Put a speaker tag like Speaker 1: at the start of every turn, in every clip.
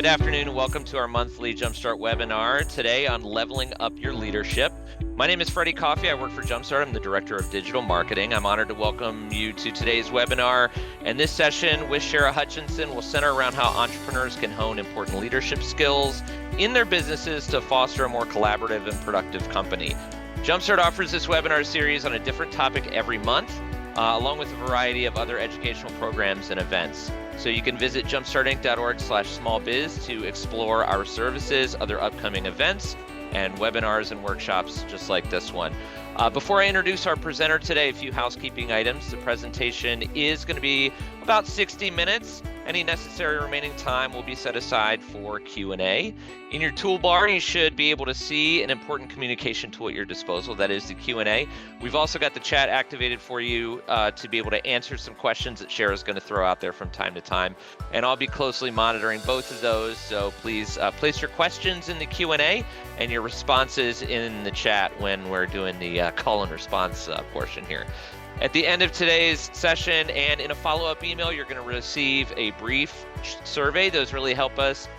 Speaker 1: Good afternoon and welcome to our monthly Jumpstart webinar today on leveling up your leadership. My name is Freddie Coffey. I work for Jumpstart. I'm the Director of Digital Marketing. I'm honored to welcome you to today's webinar. And this session with Shara Hutchinson will center around how entrepreneurs can hone important leadership skills in their businesses to foster a more collaborative and productive company. Jumpstart offers this webinar series on a different topic every month, along with a variety of other educational programs and events. So you can visit jumpstartinc.org/smallbiz to explore our services, other upcoming events, and webinars and workshops just like this one. Before I introduce our presenter today, a few housekeeping items. The presentation is going to be about 60 minutes. Any necessary remaining time will be set aside for Q&A. In your toolbar, you should be able to see an important communication tool at your disposal. That is the Q&A. We've also got the chat activated for you to be able to answer some questions that Shara is going to throw out there from time to time. And I'll be closely monitoring both of those. So please place your questions in the Q&A and your responses in the chat when we're doing the call and response portion here. At the end of today's session and in a follow-up email, you're going to receive a brief survey. Those really help us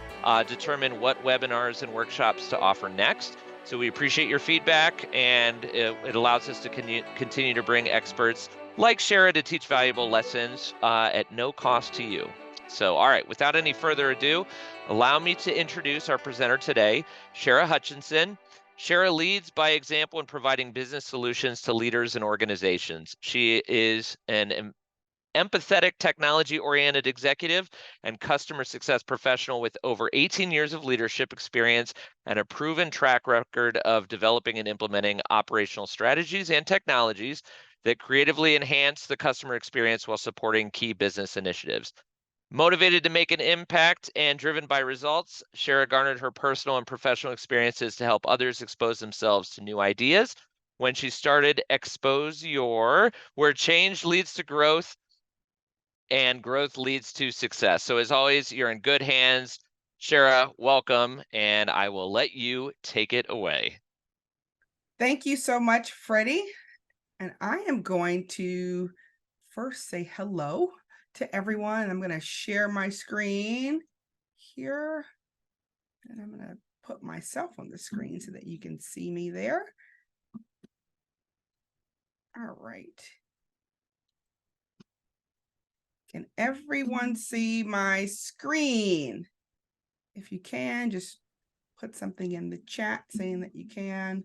Speaker 1: determine what webinars and workshops to offer next. So we appreciate your feedback, and it allows us to continue to bring experts like Shara to teach valuable lessons at no cost to you. So, all right, without any further ado, allow me to introduce our presenter today, Shara Hutchinson. Shara leads by example in providing business solutions to leaders and organizations. She is an empathetic, technology-oriented executive and customer success professional with over 18 years of leadership experience and a proven track record of developing and implementing operational strategies and technologies that creatively enhance the customer experience while supporting key business initiatives. Motivated to make an impact and driven by results, Shara garnered her personal and professional experiences to help others expose themselves to new ideas. When she started XposeYour, where change leads to growth and growth leads to success. So as always, you're in good hands. Shara, welcome, and I will let you take it away.
Speaker 2: Thank you so much, Freddie. And I am going to first say hello to everyone. I'm going to share my screen here, and I'm going to put myself on the screen so that you can see me there. All right. Can everyone see my screen? If you can, just put something in the chat saying that you can.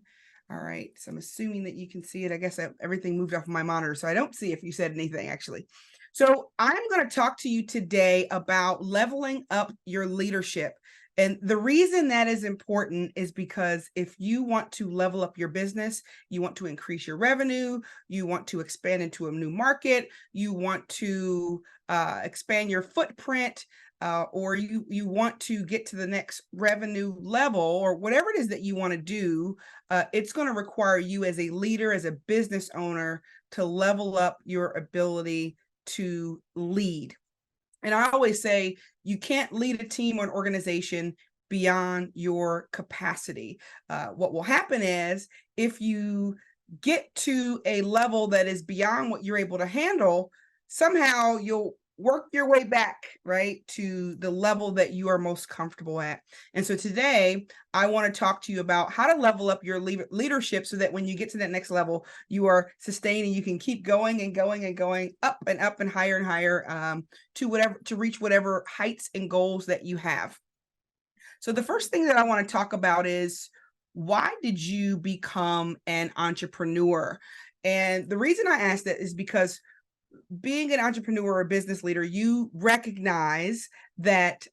Speaker 2: All right, so I'm assuming that you can see it. I guess everything moved off of my monitor, so I don't see if you said anything actually. So I'm going to talk to you today about leveling up your leadership. And the reason that is important is because if you want to level up your business, you want to increase your revenue, you want to expand into a new market, you want to expand your footprint, or you want to get to the next revenue level, or whatever it is that you want to do, it's going to require you as a leader, as a business owner, to level up your ability to lead. And I always say you can't lead a team or an organization beyond your capacity. What will happen is if you get to a level that is beyond what you're able to handle, somehow you'll work your way back, right, to the level that you are most comfortable at. And so today, I want to talk to you about how to level up your leadership so that when you get to that next level, you are sustained and you can keep going and going and going up and higher to reach whatever heights and goals that you have. So the first thing that I want to talk about is, why did you become an entrepreneur? And the reason I ask that is because being an entrepreneur or a business leader, you recognize that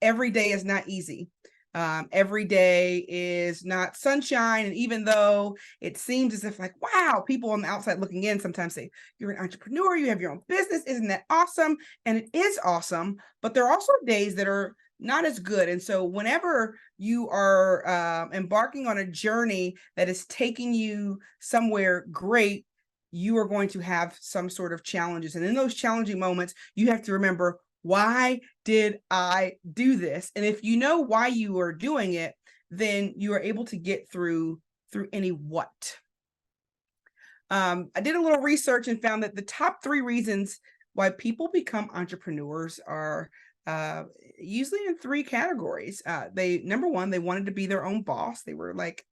Speaker 2: every day is not easy. Every day is not sunshine. And even though it seems as if like, wow, people on the outside looking in sometimes say, you're an entrepreneur, you have your own business. Isn't that awesome? And it is awesome. But there are also days that are not as good. And so whenever you are embarking on a journey that is taking you somewhere great, you are going to have some sort of challenges. And in those challenging moments, you have to remember, why did I do this? And if you know why you are doing it, then you are able to get through any what. I did a little research and found that the top 3 reasons why people become entrepreneurs are usually in three categories. Number one, they wanted to be their own boss. They were like,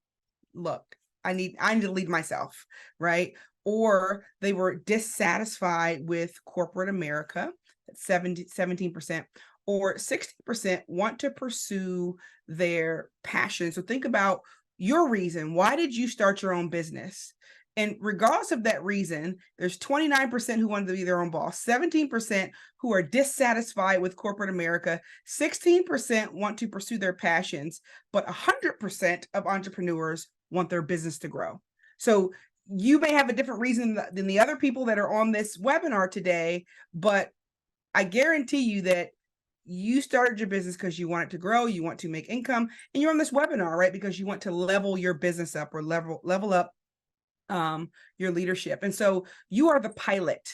Speaker 2: look, I need to lead myself, right? Or they were dissatisfied with corporate America, 17%, or 60% want to pursue their passion. So think about your reason. Why did you start your own business? And regardless of that reason, there's 29% who wanted to be their own boss, 17% who are dissatisfied with corporate America, 16% want to pursue their passions, but 100% of entrepreneurs want their business to grow. So you may have a different reason than the other people that are on this webinar today, but I guarantee you that you started your business because you want it to grow, you want to make income, and you're on this webinar, right? Because you want to level your business up or level up your leadership. And so you are the pilot.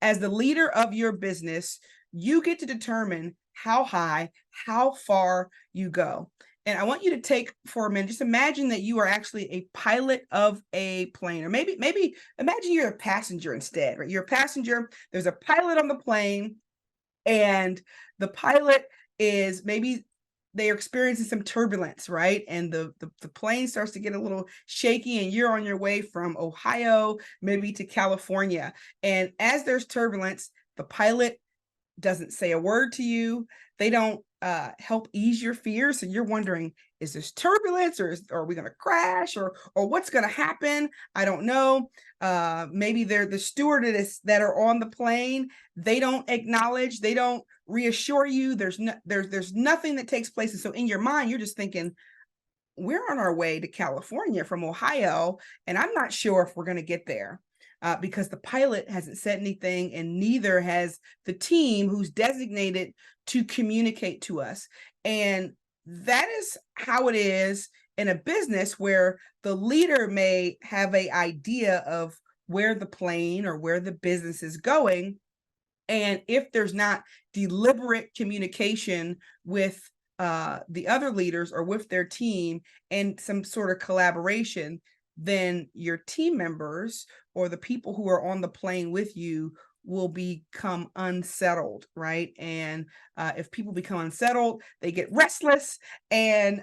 Speaker 2: As the leader of your business, you get to determine how high, how far you go. And I want you to take for a minute, just imagine that you are actually a pilot of a plane, or maybe imagine you're a passenger instead, right? You're a passenger, there's a pilot on the plane, and the pilot is maybe they're experiencing some turbulence, right? And the plane starts to get a little shaky, and you're on your way from Ohio, maybe to California. And as there's turbulence, the pilot doesn't say a word to you. They don't help ease your fears. So you're wondering, is this turbulence, or are we going to crash, or what's going to happen? I don't know. Maybe they're the stewardess that are on the plane. They don't acknowledge, they don't reassure you. There's nothing that takes place. And so in your mind, you're just thinking, we're on our way to California from Ohio, and I'm not sure if we're going to get there. Because the pilot hasn't said anything, and neither has the team who's designated to communicate to us. And that is how it is in a business where the leader may have an idea of where the plane or where the business is going. And if there's not deliberate communication with the other leaders or with their team and some sort of collaboration, then your team members or the people who are on the plane with you will become unsettled, right? And if people become unsettled, they get restless, and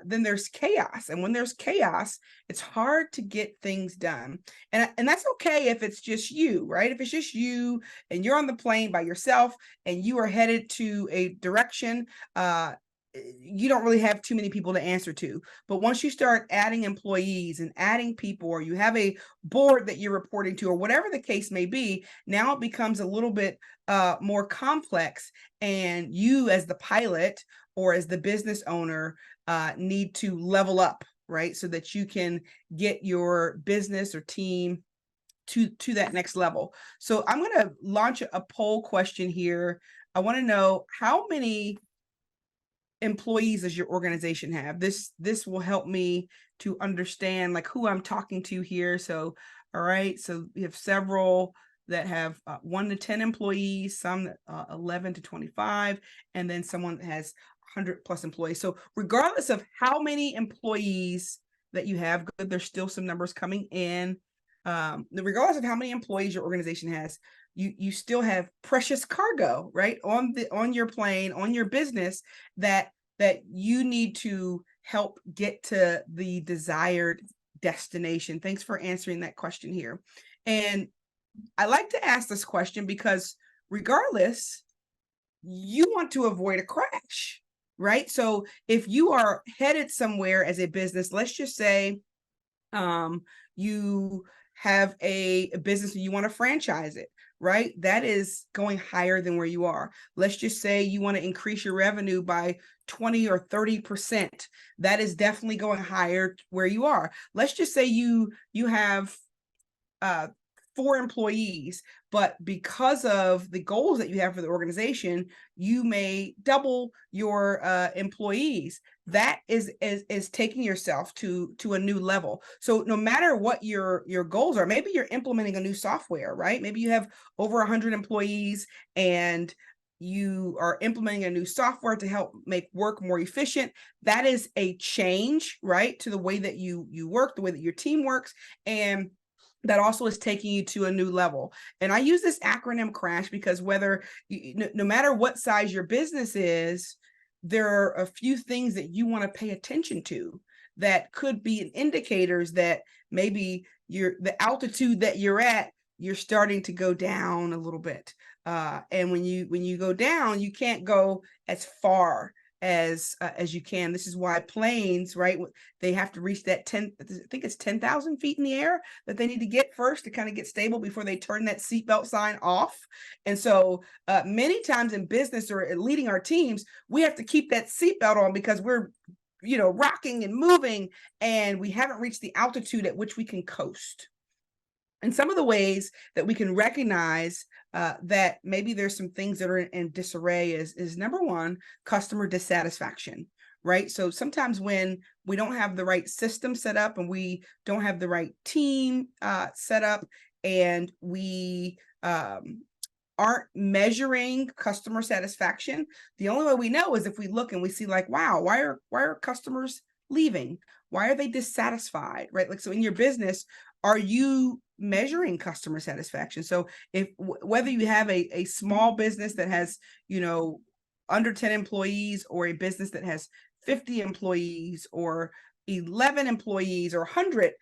Speaker 2: then there's chaos. And when there's chaos, it's hard to get things done. And that's okay if it's just you, right? If it's just you and you're on the plane by yourself and you are headed to a direction, you don't really have too many people to answer to. But once you start adding employees and adding people, or you have a board that you're reporting to, or whatever the case may be, now it becomes a little bit more complex. And you as the pilot or as the business owner need to level up, right? So that you can get your business or team to that next level. So I'm going to launch a poll question here. I want to know, how many employees does your organization have? This will help me to understand like who I'm talking to here. So, all right. So we have several that have 1 to 10 employees, some 11 to 25, and then someone that has 100 plus employees. So regardless of how many employees that you have, good, there's still some numbers coming in. Regardless of how many employees your organization has, you still have precious cargo, right, on your plane, on your business, that you need to help get to the desired destination. Thanks for answering that question here. And I like to ask this question because regardless, you want to avoid a crash, right? So if you are headed somewhere as a business, let's just say you have a business and you want to franchise it, right? That is going higher than where you are. Let's just say you want to increase your revenue by 20 or 30%. That is definitely going higher where you are. Let's just say you have 4 employees, but because of the goals that you have for the organization, you may double your employees. That is taking yourself to a new level. So no matter what your goals are, maybe you're implementing a new software, right? Maybe you have over 100 employees and you are implementing a new software to help make work more efficient. That is a change, right, to the way that you work, the way that your team works, and that also is taking you to a new level. And I use this acronym CRASH because whether no matter what size your business is, there are a few things that you want to pay attention to that could be indicators that maybe the altitude that you're at, you're starting to go down a little bit. And when you go down, you can't go as far as you can. This is why planes, right? They have to reach that 10, I think it's 10,000 feet in the air that they need to get first to kind of get stable before they turn that seatbelt sign off. And so many times in business or leading our teams, we have to keep that seatbelt on because we're rocking and moving, and we haven't reached the altitude at which we can coast. And some of the ways that we can recognize that maybe there's some things that are in disarray is number one, customer dissatisfaction, right? So sometimes when we don't have the right system set up and we don't have the right team set up, and we aren't measuring customer satisfaction, the only way we know is if we look and we see like, wow, why are customers leaving? Why are they dissatisfied, right? Like, so in your business, are you measuring customer satisfaction? So if whether you have a small business that has, under 10 employees, or a business that has 50 employees or 11 employees or 100,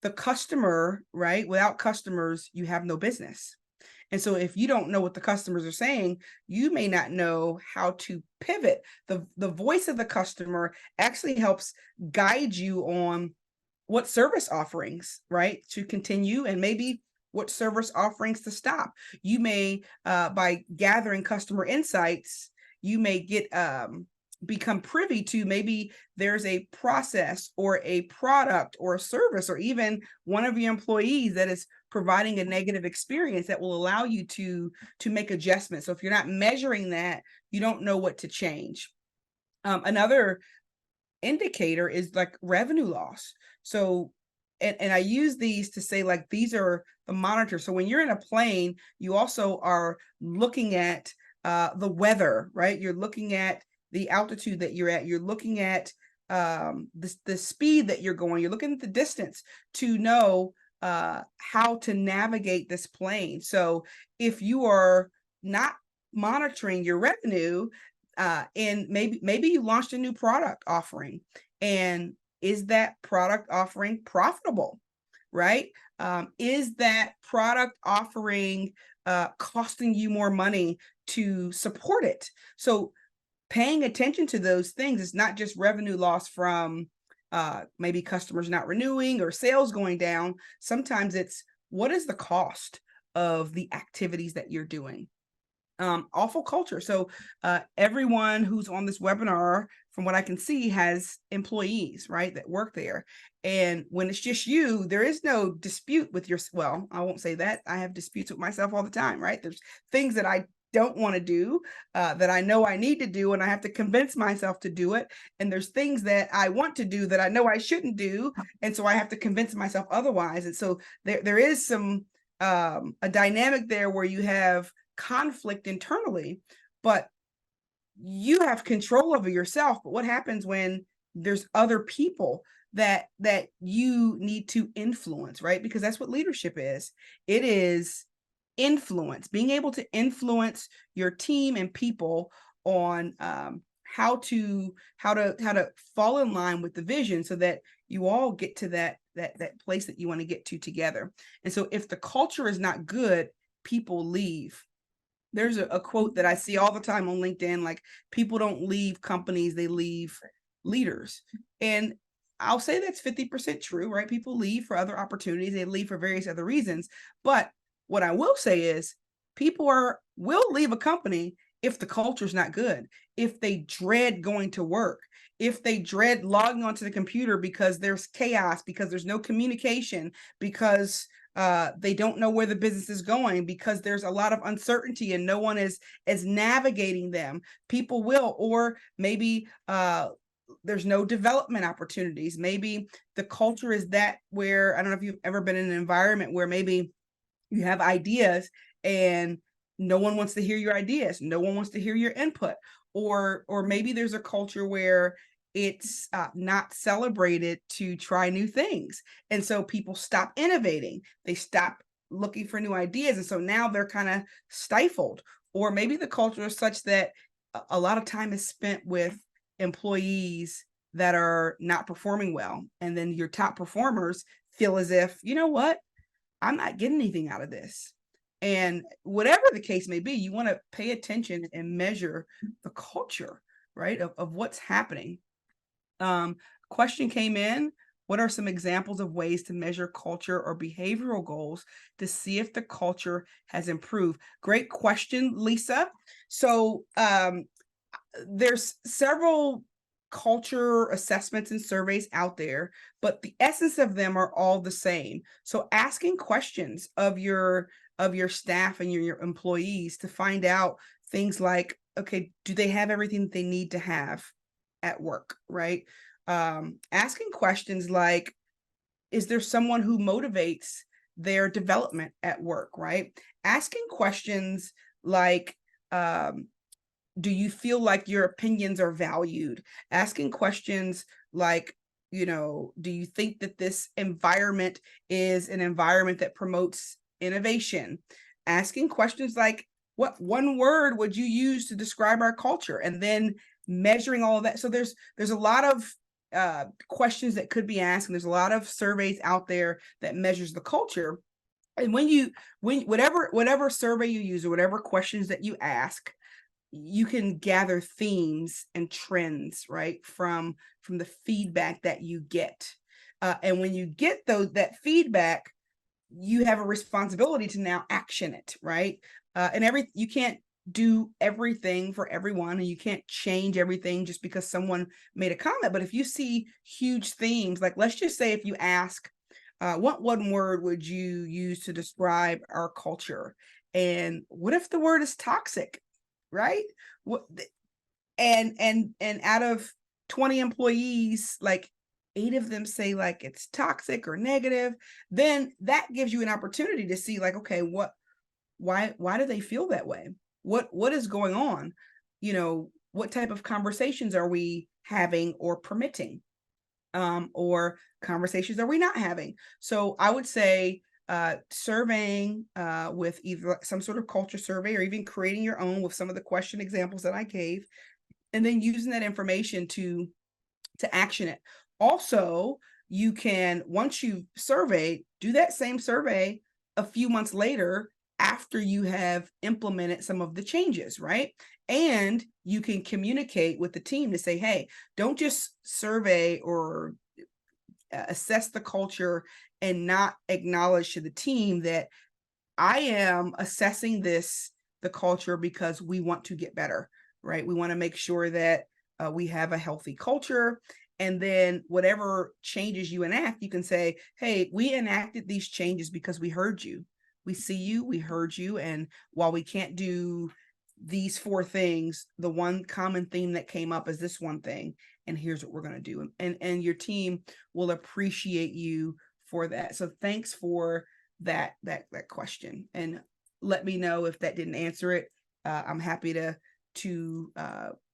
Speaker 2: the customer, right? Without customers, you have no business. And so if you don't know what the customers are saying, you may not know how to pivot. The voice of the customer actually helps guide you on what service offerings, right, to continue, and maybe what service offerings to stop. You may, by gathering customer insights, you may get become privy to maybe there's a process or a product or a service or even one of your employees that is providing a negative experience that will allow you to make adjustments. So if you're not measuring that, you don't know what to change. Another indicator is like revenue loss. So and I use these to say, like, these are the monitors. So when you're in a plane, you also are looking at the weather, right? You're looking at the altitude that you're at. You're looking at the speed that you're going. You're looking at the distance to know how to navigate this plane. So if you are not monitoring your revenue, and maybe you launched a new product offering, and is that product offering profitable, right? Is that product offering costing you more money to support it? So paying attention to those things is not just revenue loss from maybe customers not renewing or sales going down. Sometimes it's, what is the cost of the activities that you're doing? Awful culture. So everyone who's on this webinar, from what I can see, has employees, right, that work there. And when it's just you, there is no dispute with well, I won't say that. I have disputes with myself all the time, right? There's things that I don't want to do that I know I need to do, and I have to convince myself to do it. And there's things that I want to do that I know I shouldn't do, and so I have to convince myself otherwise. And so there is some a dynamic there where you have conflict internally, but you have control over yourself. But what happens when there's other people that you need to influence, right? Because that's what leadership is. It is influence, being able to influence your team and people on how to fall in line with the vision, so that you all get to that place that you want to get to together. And so if the culture is not good, people leave. There's a quote that I see all the time on LinkedIn, like, people don't leave companies, they leave leaders. And I'll say that's 50% true, right? People leave for other opportunities, they leave for various other reasons. But what I will say is, people will leave a company if the culture's not good, if they dread going to work, if they dread logging onto the computer because there's chaos, because there's no communication, because they don't know where the business is going, because there's a lot of uncertainty and no one is navigating them. People will. Or maybe there's no development opportunities. Maybe the culture is that where, I don't know if you've ever been in an environment where maybe you have ideas and no one wants to hear your ideas, no one wants to hear your input. Or maybe there's a culture where it's not celebrated to try new things. And so people stop innovating. They stop looking for new ideas. And so now they're kind of stifled. Or maybe the culture is such that a lot of time is spent with employees that are not performing well. And then your top performers feel as if, you know what, I'm not getting anything out of this. And whatever the case may be, you want to pay attention and measure the culture, right, of what's happening. Question came in. What are some examples of ways to measure culture or behavioral goals to see if the culture has improved? Great question, Lisa. So there's several culture assessments and surveys out there, but the essence of them are all the same. So asking questions of your staff and your employees to find out things like, okay, do they have everything they need to have at work, right? Asking questions like, is there someone who motivates their development at work, right? Asking questions like, do you feel like your opinions are valued? Asking questions like, do you think that this environment is an environment that promotes innovation? Asking questions like, what one word would you use to describe our culture? And then measuring all of that. So there's a lot of questions that could be asked, and there's a lot of surveys out there that measures the culture. And whatever survey you use or whatever questions that you ask, you can gather themes and trends, right, from the feedback that you get. And when you get that feedback, you have a responsibility to now action it, right? And you can't do everything for everyone, and you can't change everything just because someone made a comment. But if you see huge themes, like let's just say if you ask, what one word would you use to describe our culture? And what if the word is toxic, right? And out of 20 employees, like 8 of them say like it's toxic or negative, then that gives you an opportunity to see like, okay, why do they feel that way? What is going on? What type of conversations are we having or permitting? Or conversations are we not having? So I would say surveying with either some sort of culture survey or even creating your own with some of the question examples that I gave, and then using that information to action it. Also, you can, once you've surveyed, do that same survey a few months later after you have implemented some of the changes, right? And you can communicate with the team to say, hey, don't just survey or assess the culture and not acknowledge to the team that I am assessing the culture because we want to get better, right? We want to make sure that we have a healthy culture. And then whatever changes you enact, you can say, hey, we enacted these changes because we heard you. We see you, we heard you. And while we can't do these 4 things, the one common theme that came up is this one thing. And here's what we're going to do. And your team will appreciate you for that. So thanks for that question. And let me know if that didn't answer it. I'm happy to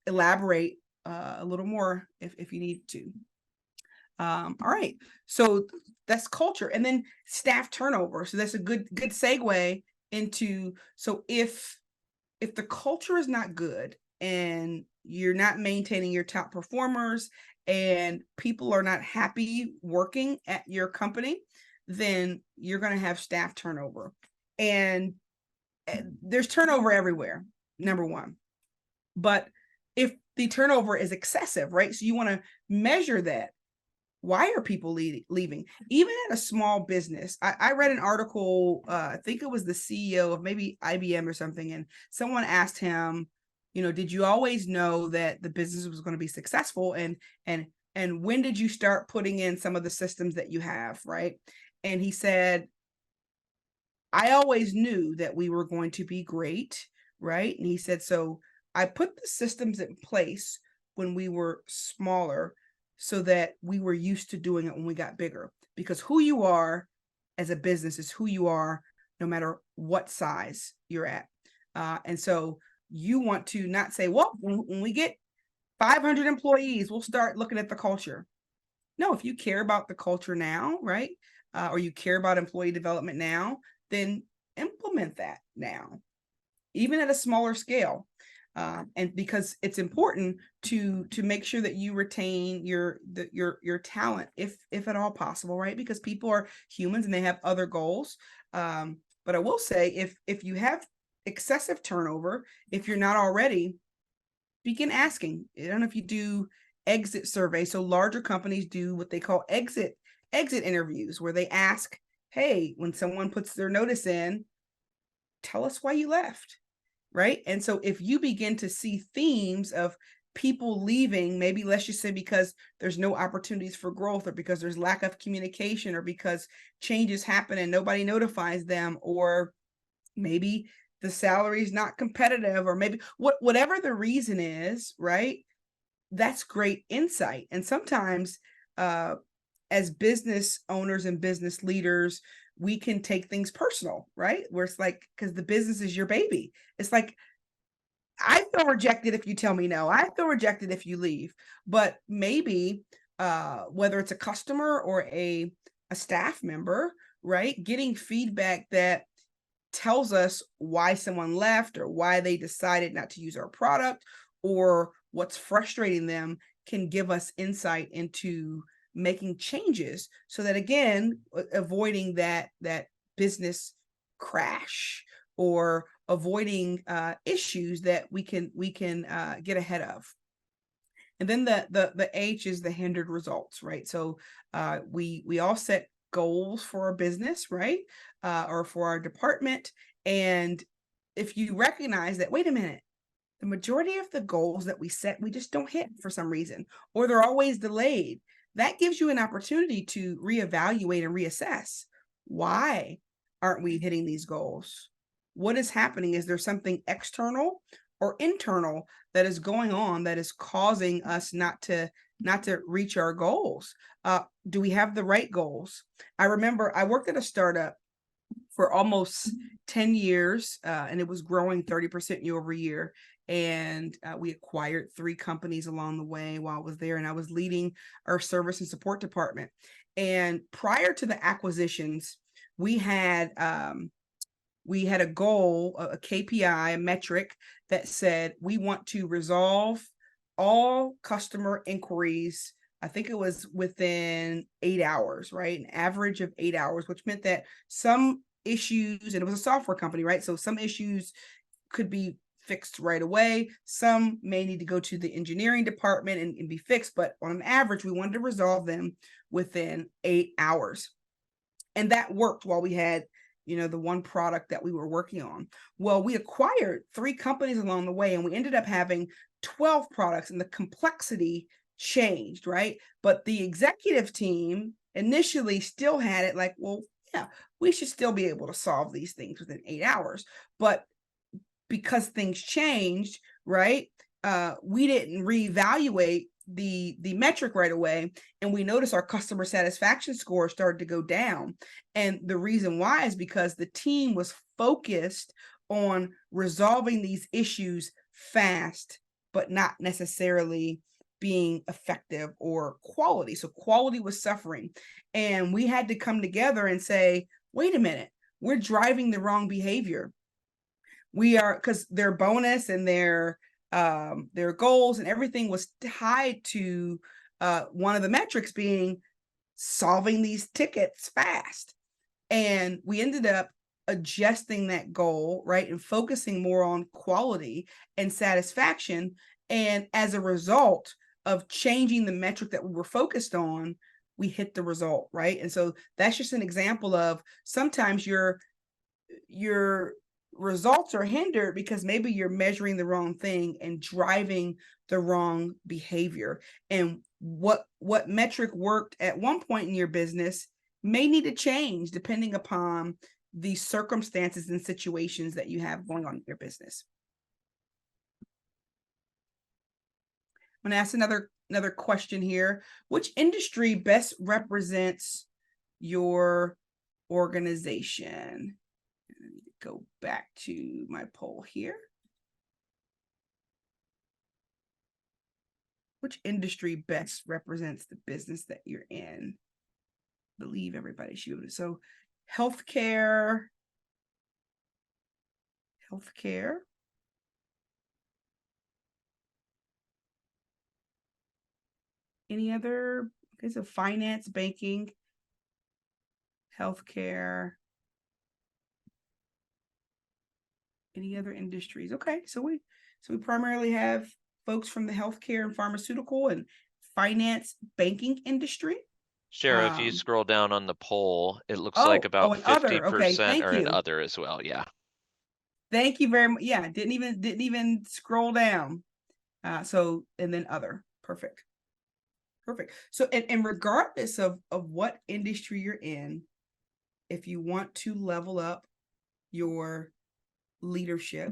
Speaker 2: elaborate a little more if you need to. All right, so that's culture, and then staff turnover. So that's a good segue into, so if the culture is not good and you're not maintaining your top performers and people are not happy working at your company, then you're going to have staff turnover. And there's turnover everywhere, number one. But if the turnover is excessive, right? So you want to measure that. Why are people leaving? Even at a small business, I read an article, I think it was the CEO of maybe IBM or something, and someone asked him, did you always know that the business was going to be successful? And when did you start putting in some of the systems that you have, right? And he said, I always knew that we were going to be great, right? And he said, so I put the systems in place when we were smaller so that we were used to doing it when we got bigger, because who you are as a business is who you are no matter what size you're at. And so you want to not say, well, when we get 500 employees, we'll start looking at the culture. No, if you care about the culture now, right? Or you care about employee development now, then implement that now, even at a smaller scale. And because it's important to make sure that you retain your talent, if at all possible, right? Because people are humans and they have other goals. But I will say, if you have excessive turnover, if you're not already, begin asking. I don't know if you do exit surveys. So larger companies do what they call exit interviews, where they ask, hey, when someone puts their notice in, tell us why you left, right? And so if you begin to see themes of people leaving, maybe let's just say because there's no opportunities for growth, or because there's lack of communication, or because changes happen and nobody notifies them, or maybe the salary is not competitive, or maybe whatever the reason is, right? That's great insight. And sometimes as business owners and business leaders, we can take things personal, right? Where it's like, because the business is your baby. It's like, I feel rejected if you tell me no. I feel rejected if you leave. But maybe whether it's a customer or a staff member, right? Getting feedback that tells us why someone left, or why they decided not to use our product, or what's frustrating them, can give us insight into making changes, so that, again, avoiding that business crash, or avoiding issues that we can get ahead of. And then the H is the hindered results, right? So we all set goals for our business, right? Or for our department. And if you recognize that, wait a minute, the majority of the goals that we set, we just don't hit for some reason, or they're always delayed, that gives you an opportunity to reevaluate and reassess. Why aren't we hitting these goals? What is happening? Is there something external or internal that is going on that is causing us not to reach our goals? Do we have the right goals? I remember I worked at a startup for almost 10 years, and it was growing 30% year over year. And we acquired 3 companies along the way while I was there, and I was leading our service and support department. And prior to the acquisitions, we had a goal, a KPI, a metric that said we want to resolve all customer inquiries. I think it was within 8 hours, right? An average of 8 hours, which meant that some issues, and it was a software company, right? So some issues could be fixed right away. Some may need to go to the engineering department and be fixed, but on an average, we wanted to resolve them within 8 hours. And that worked while we had, the one product that we were working on. Well, we acquired 3 companies along the way, and we ended up having 12 products, and the complexity changed, right? But the executive team initially still had it like, well, yeah, we should still be able to solve these things within 8 hours. But because things changed, right? We didn't reevaluate the metric right away, and we noticed our customer satisfaction score started to go down. And the reason why is because the team was focused on resolving these issues fast, but not necessarily being effective or quality. So quality was suffering, and we had to come together and say, wait a minute, we're driving the wrong behavior. We are, because their bonus and their goals and everything was tied to one of the metrics being solving these tickets fast. And we ended up adjusting that goal, right, and focusing more on quality and satisfaction. And as a result of changing the metric that we were focused on, we hit the result, right? And so that's just an example of sometimes your results are hindered because maybe you're measuring the wrong thing and driving the wrong behavior. And what metric worked at one point in your business may need to change depending upon the circumstances and situations that you have going on in your business. I'm going to ask another question here. Which industry best represents your organization? Let me go back to my poll here. Which industry best represents the business that you're in? I believe everybody should. So healthcare, Any other? Okay, so finance, banking, healthcare. Any other industries? Okay, so we primarily have folks from the healthcare and pharmaceutical and finance, banking industry.
Speaker 1: Shara, if you scroll down on the poll, it looks like
Speaker 2: Oh,
Speaker 1: about
Speaker 2: and other. Okay,
Speaker 1: 50%
Speaker 2: thank
Speaker 1: are in
Speaker 2: you.
Speaker 1: other as well. Yeah.
Speaker 2: Thank you very much. Yeah, didn't even scroll down. So and then other. Perfect. Perfect. So and regardless of what industry you're in, if you want to level up your leadership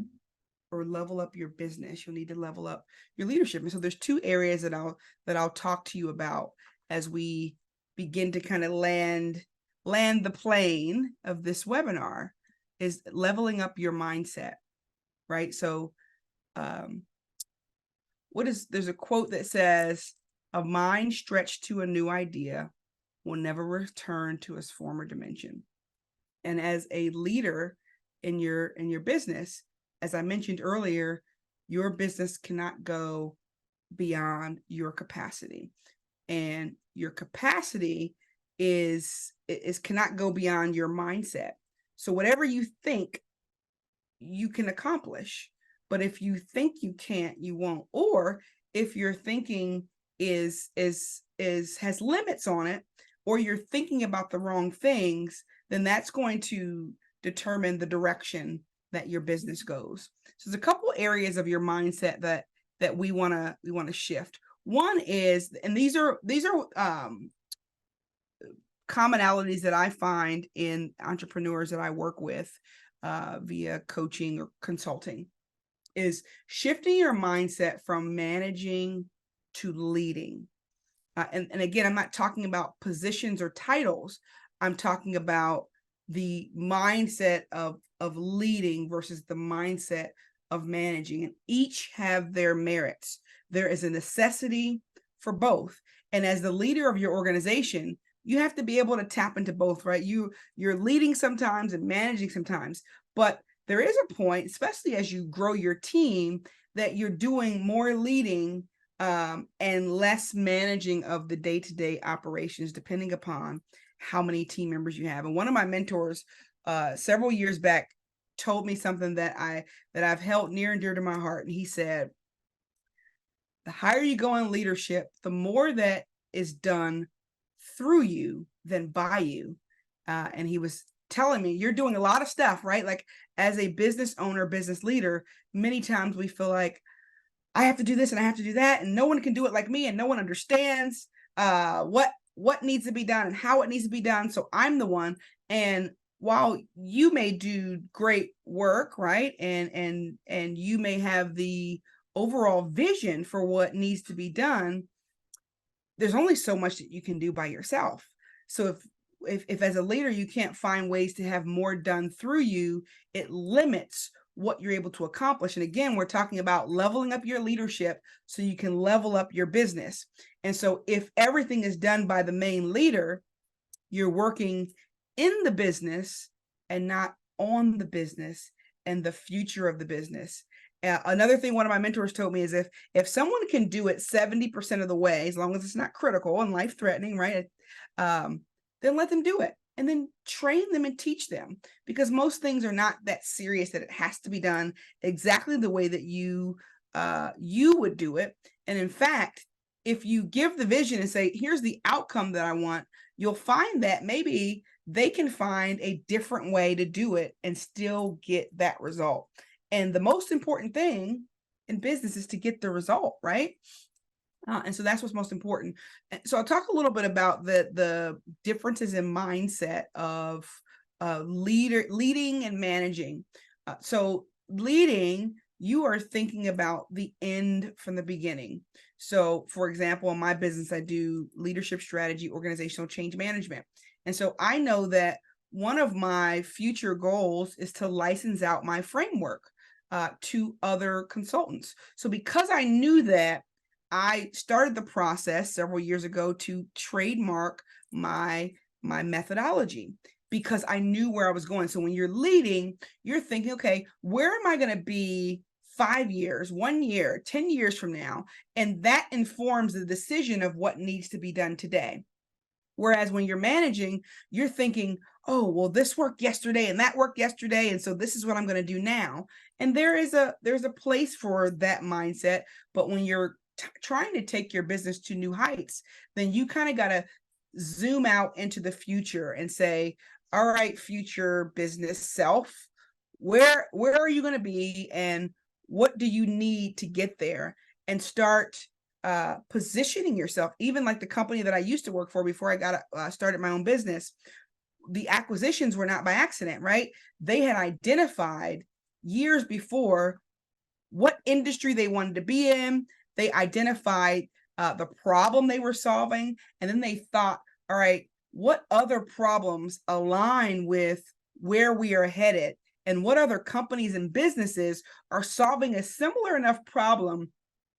Speaker 2: or level up your business, you'll need to level up your leadership. And so there's two areas that I'll talk to you about as we begin to kind of land the plane of this webinar, is leveling up your mindset, right? So there's a quote that says, "A mind stretched to a new idea will never return to its former dimension." And as a leader in your business, as I mentioned earlier, your business cannot go beyond your capacity, and your capacity is cannot go beyond your mindset. So whatever you think you can accomplish, but if you think you can't, you won't. Or if your thinking has limits on it, or you're thinking about the wrong things, then that's going to determine the direction that your business goes. So there's a couple areas of your mindset that we want to shift. One is, and these are commonalities that I find in entrepreneurs that I work with via coaching or consulting, is shifting your mindset from managing to leading. And again, I'm not talking about positions or titles. I'm talking about the mindset of leading versus the mindset of managing, and each have their merits. There is a necessity for both. And as the leader of your organization, you have to be able to tap into both, right? You're leading sometimes and managing sometimes, but there is a point, especially as you grow your team, that you're doing more leading and less managing of the day-to-day operations, depending upon how many team members you have. And one of my mentors several years back told me something that I've held near and dear to my heart. And he said, the higher you go in leadership, the more that is done through you than by you. And he was telling me, you're doing a lot of stuff, right? Like as a business owner, business leader, many times we feel like, I have to do this and I have to do that, and no one can do it like me, and no one understands what needs to be done and how it needs to be done. So I'm the one. And while you may do great work, right, and you may have the overall vision for what needs to be done, there's only so much that you can do by yourself. So if as a leader you can't find ways to have more done through you, it limits what you're able to accomplish. And again, we're talking about leveling up your leadership so you can level up your business. And so if everything is done by the main leader, you're working in the business and not on the business and the future of the business. Another thing one of my mentors told me is, if someone can do it 70% of the way, as long as it's not critical and life-threatening, right, then let them do it. And then train them and teach them, because most things are not that serious that it has to be done exactly the way that you would do it. And in fact, if you give the vision and say, here's the outcome that I want, you'll find that maybe they can find a different way to do it and still get that result. And the most important thing in business is to get the result, right? And so that's what's most important. So I'll talk a little bit about the differences in mindset of leading and managing. So leading, you are thinking about the end from the beginning. So for example, in my business, I do leadership strategy, organizational change management. And so I know that one of my future goals is to license out my framework to other consultants. So because I knew that, I started the process several years ago to trademark my methodology, because I knew where I was going. So when you're leading, you're thinking, okay, where am I going to be 5 years, 1 year, 10 years from now. And that informs the decision of what needs to be done today. Whereas when you're managing, you're thinking, oh, well, this worked yesterday and that worked yesterday, and so this is what I'm going to do now. And there's a place for that mindset. But when you're trying to take your business to new heights, then you kind of got to zoom out into the future and say, all right, future business self, where are you going to be, and what do you need to get there? And start positioning yourself. Even like the company that I used to work for before I got started my own business, the acquisitions were not by accident, right? They had identified years before what industry they wanted to be in. They identified the problem they were solving, and then they thought, all right, what other problems align with where we are headed, and what other companies and businesses are solving a similar enough problem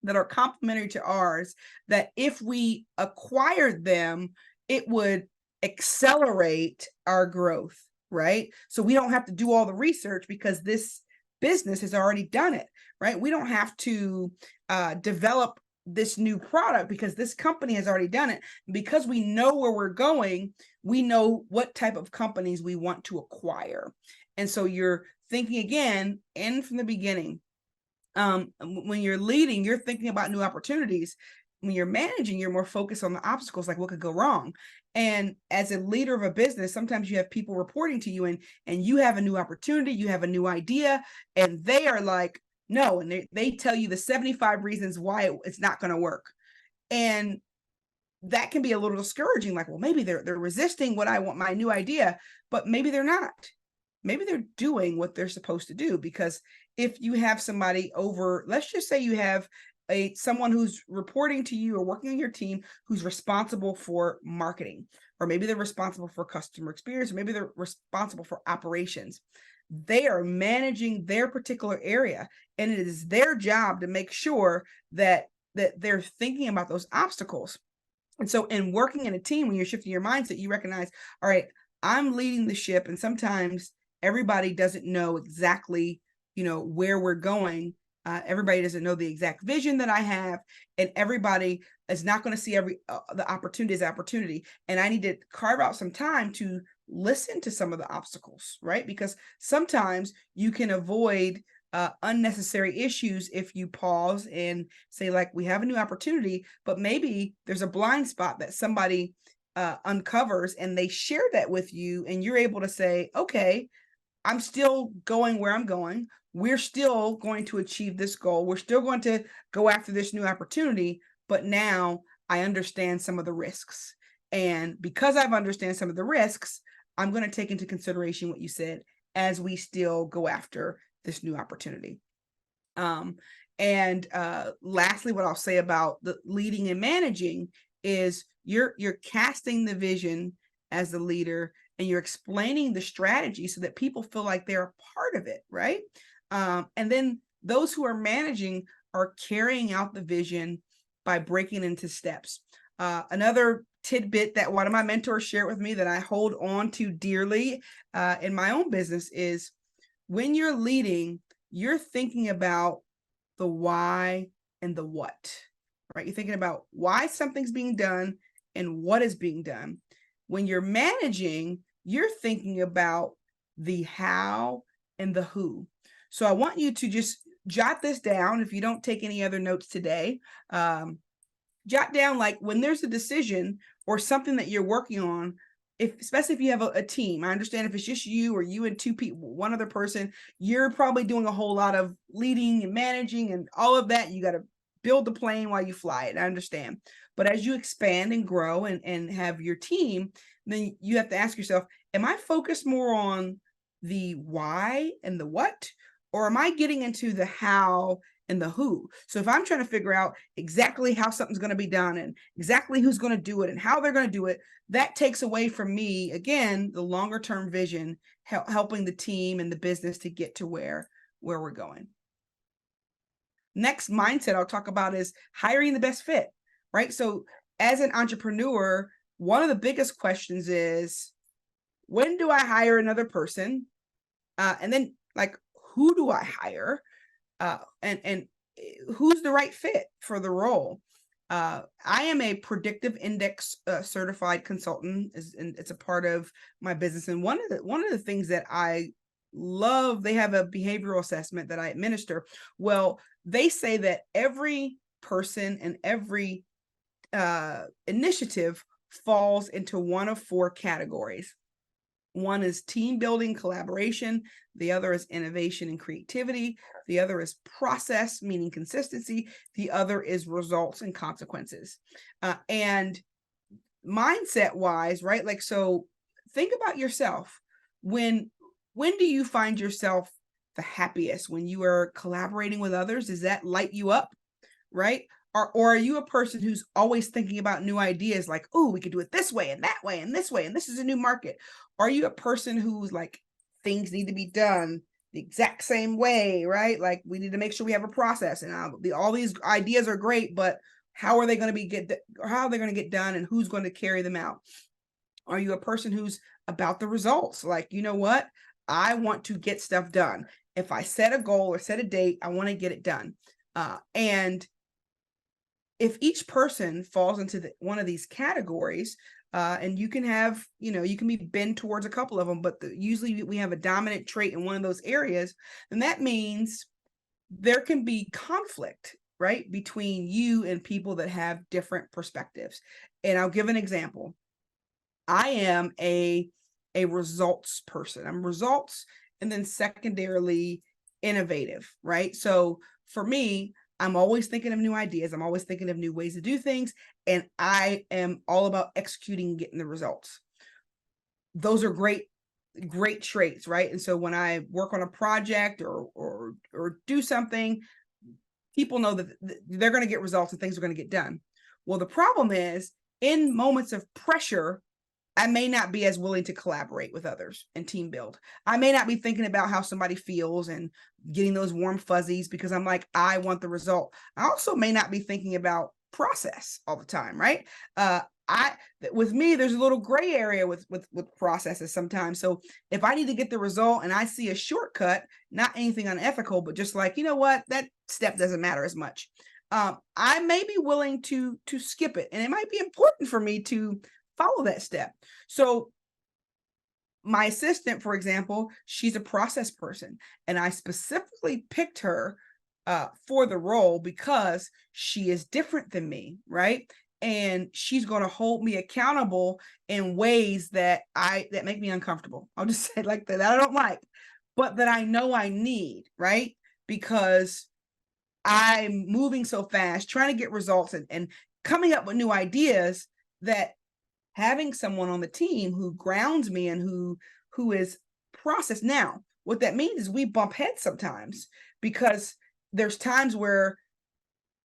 Speaker 2: that are complementary to ours, that if we acquired them, it would accelerate our growth, right? So we don't have to do all the research because this business has already done it, right? We don't have to develop this new product because this company has already done it. Because we know where we're going, we know what type of companies we want to acquire. And so you're thinking again, and from the beginning, when you're leading, you're thinking about new opportunities. When you're managing, you're more focused on the obstacles, like what could go wrong. And as a leader of a business, sometimes you have people reporting to you, and you have a new opportunity, you have a new idea, and they are like, no, and they tell you the 75 reasons why it's not going to work. And that can be a little discouraging, like, well, maybe they're resisting what I want, my new idea, but maybe they're not. Maybe they're doing what they're supposed to do. Because if you have somebody over, let's just say you have someone who's reporting to you or working on your team who's responsible for marketing, or maybe they're responsible for customer experience, or maybe they're responsible for operations. They are managing their particular area, and it is their job to make sure that they're thinking about those obstacles. And so in working in a team, when you're shifting your mindset, you recognize, all right, I'm leading the ship, and sometimes everybody doesn't know exactly, where we're going. Everybody doesn't know the exact vision that I have, and everybody is not going to see the opportunity as opportunity. And I need to carve out some time to listen to some of the obstacles, right? Because sometimes you can avoid unnecessary issues if you pause and say, like, we have a new opportunity, but maybe there's a blind spot that somebody uncovers, and they share that with you, and you're able to say, okay, I'm still going where I'm going. We're still going to achieve this goal. We're still going to go after this new opportunity, but now I understand some of the risks. And because I've understand some of the risks, I'm going to take into consideration what you said as we still go after this new opportunity. And lastly, what I'll say about the leading and managing is you're casting the vision as the leader, and you're explaining the strategy so that people feel like they're a part of it, right? And then those who are managing are carrying out the vision by breaking into steps. Another tidbit that one of my mentors shared with me that I hold on to dearly in my own business is, when you're leading, you're thinking about the why and the what, right? You're thinking about why something's being done and what is being done. When you're managing, you're thinking about the how and the who. So I want you to just jot this down. If you don't take any other notes today, jot down, like, when there's a decision or something that you're working on, especially if you have a team. I understand if it's just you or you and two people, one other person, you're probably doing a whole lot of leading and managing and all of that. You got to build the plane while you fly it. I understand. But as you expand and grow and have your team, then you have to ask yourself, am I focused more on the why and the what, or am I getting into the how and the who? So if I'm trying to figure out exactly how something's going to be done and exactly who's going to do it and how they're going to do it, that takes away from me, again, the longer term vision, helping the team and the business to get to where we're going. Next mindset I'll talk about is hiring the best fit, right? So as an entrepreneur, one of the biggest questions is, when do I hire another person? And then, like, who do I hire? and who's the right fit for the role. I am a predictive index certified consultant, and it's a part of my business. And one of the things that I love, they have a behavioral assessment that I administer. Well, they say that every person and every initiative falls into one of 4 categories. One is team building, collaboration. The other is innovation and creativity. The other is process, meaning consistency. The other is results and consequences. And mindset wise, right? Like, so think about yourself. When do you find yourself the happiest? When you are collaborating with others? Does that light you up? Right? Or are you a person who's always thinking about new ideas, like, oh, we could do it this way and that way and this way, and this is a new market? Are you a person who's like, things need to be done the exact same way, right? Like, we need to make sure we have a process, and all these ideas are great, but how are they going to get done, and who's going to carry them out? Are you a person who's about the results? Like, you know what? I want to get stuff done. If I set a goal or set a date, I want to get it done. And if each person falls into one of these categories, and you can have, you can be bent towards a couple of them, but usually we have a dominant trait in one of those areas, then that means there can be conflict, right, between you and people that have different perspectives. And I'll give an example. I am a results person. I'm results, and then secondarily innovative, right? So for me, I'm always thinking of new ideas. I'm always thinking of new ways to do things. And I am all about executing and getting the results. Those are great traits, right? And so when I work on a project or do something, people know that they're going to get results and things are going to get done. Well, the problem is, in moments of pressure, I may not be as willing to collaborate with others and team build. I may not be thinking about how somebody feels and getting those warm fuzzies, because I'm like, I want the result. I also may not be thinking about process all the time, right? With me, there's a little gray area with processes sometimes. So if I need to get the result and I see a shortcut, not anything unethical, but just like, you know what, that step doesn't matter as much. I may be willing to skip it, and it might be important for me to follow that step. So my assistant, for example, she's a process person, and I specifically picked her for the role because she is different than me, right? And she's going to hold me accountable in ways that make me uncomfortable. I'll just say it like that I don't like, but that I know I need, right? Because I'm moving so fast, trying to get results and coming up with new ideas, that having someone on the team who grounds me and who is process. Now, what that means is we bump heads sometimes, because there's times where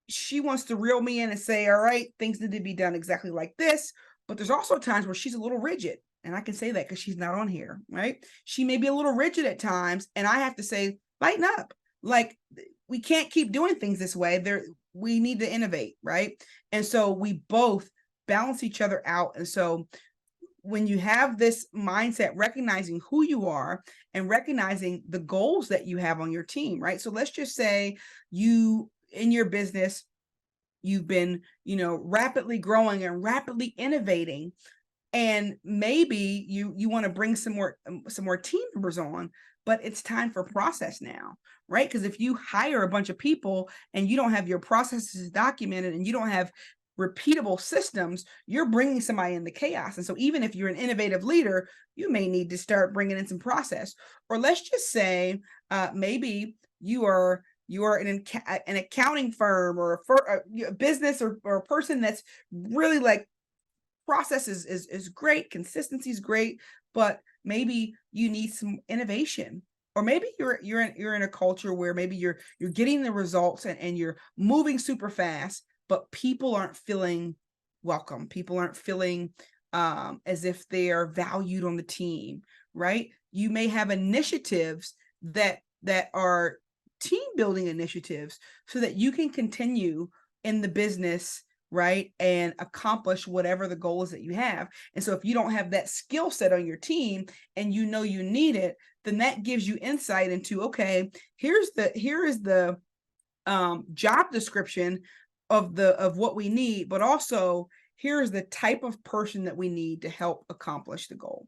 Speaker 2: she wants to reel me in and say, all right, things need to be done exactly like this. But there's also times where she's a little rigid. And I can say that because she's not on here, right? She may be a little rigid at times, and I have to say, lighten up. Like, we can't keep doing things this way. We need to innovate, right? And so we both balance each other out. And so when you have this mindset, recognizing who you are and recognizing the goals that you have on your team, right? So let's just say you, in your business, you've been, rapidly growing and rapidly innovating, and maybe you want to bring some more team members on, but it's time for process now, right? Because if you hire a bunch of people and you don't have your processes documented and you don't have repeatable systems, you're bringing somebody into chaos. And so even if you're an innovative leader, you may need to start bringing in some process. Or let's just say maybe you are an accounting firm or a business or a person that's really like, process is great, consistency is great, but maybe you need some innovation. Or maybe you're in a culture where maybe you're getting the results and you're moving super fast, but people aren't feeling welcome. People aren't feeling as if they are valued on the team, right? You may have initiatives that are team building initiatives so that you can continue in the business right, and accomplish whatever the goal is that you have. And so if you don't have that skill set on your team and you know you need it, then that gives you insight into, okay, here is the job description of what we need, but also here's the type of person that we need to help accomplish the goal.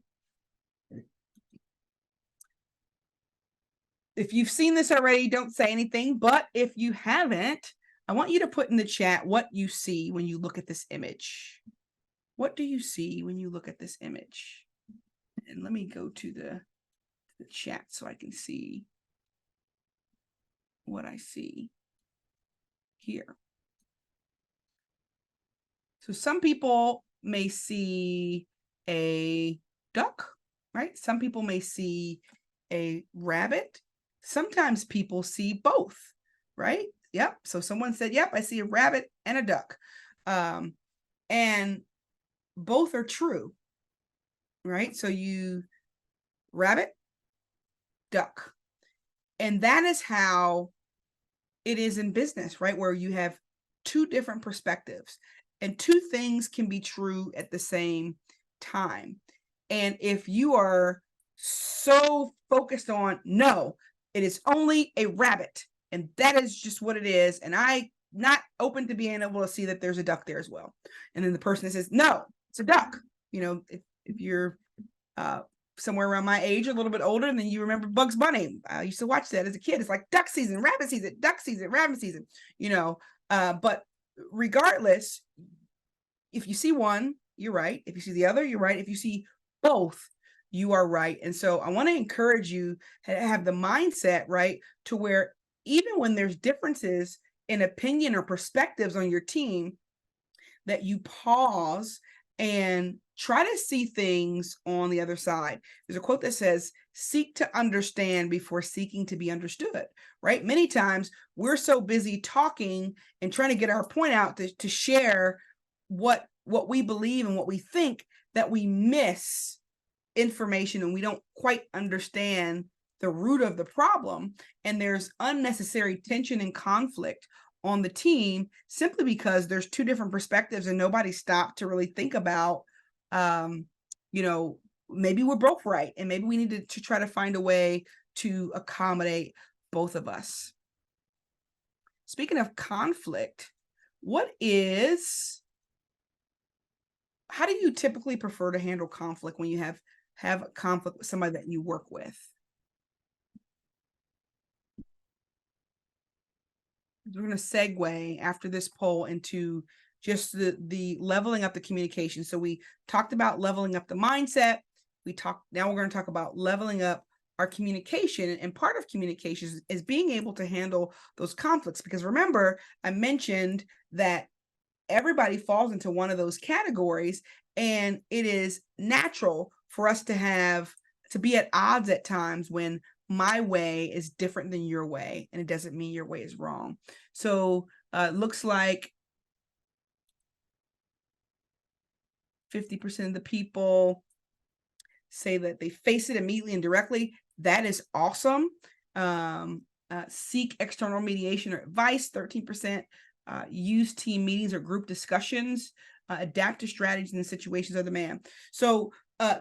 Speaker 2: If you've seen this already, don't say anything, but if you haven't, I want you to put in the chat what you see when you look at this image. What do you see when you look at this image? And let me go to the chat so I can see what I see here. So some people may see a duck, right? Some people may see a rabbit. Sometimes people see both, right? Yep. So someone said, yep, I see a rabbit and a duck. And both are true, right? So you rabbit, duck. And that is how it is in business, right? Where you have two different perspectives and two things can be true at the same time. And if you are so focused on, no, it is only a rabbit, and that is just what it is, and I not open to being able to see that there's a duck there as well. And then the person that says, no, it's a duck. You know, if you're somewhere around my age, a little bit older, and then you remember Bugs Bunny. I used to watch that as a kid. It's like duck season, rabbit season, duck season, rabbit season, you know. But regardless, if you see one, you're right. If you see the other, you're right. If you see both, you are right. And so I want to encourage you to have the mindset, right, to where even when there's differences in opinion or perspectives on your team, that you pause and try to see things on the other side. There's a quote that says, seek to understand before seeking to be understood, right? Many times we're so busy talking and trying to get our point out to share what we believe and what we think that we miss information and we don't quite understand the root of the problem. And there's unnecessary tension and conflict on the team simply because there's two different perspectives and nobody stopped to really think about, you know, maybe we're both right. And maybe we need to try to find a way to accommodate both of us. Speaking of conflict, how do you typically prefer to handle conflict when you have a conflict with somebody that you work with? We're going to segue after this poll into just the leveling up the communication. So we talked about leveling up the mindset. Now we're going to talk about leveling up our communication. And part of communication is being able to handle those conflicts. Because remember, I mentioned that everybody falls into one of those categories, and it is natural for us to be at odds at times when my way is different than your way, and it doesn't mean your way is wrong. So it looks like 50% of the people say that they face it immediately and directly. That is awesome. Seek external mediation or advice, 13%. Use team meetings or group discussions. Adapt to strategies and situations of the man. So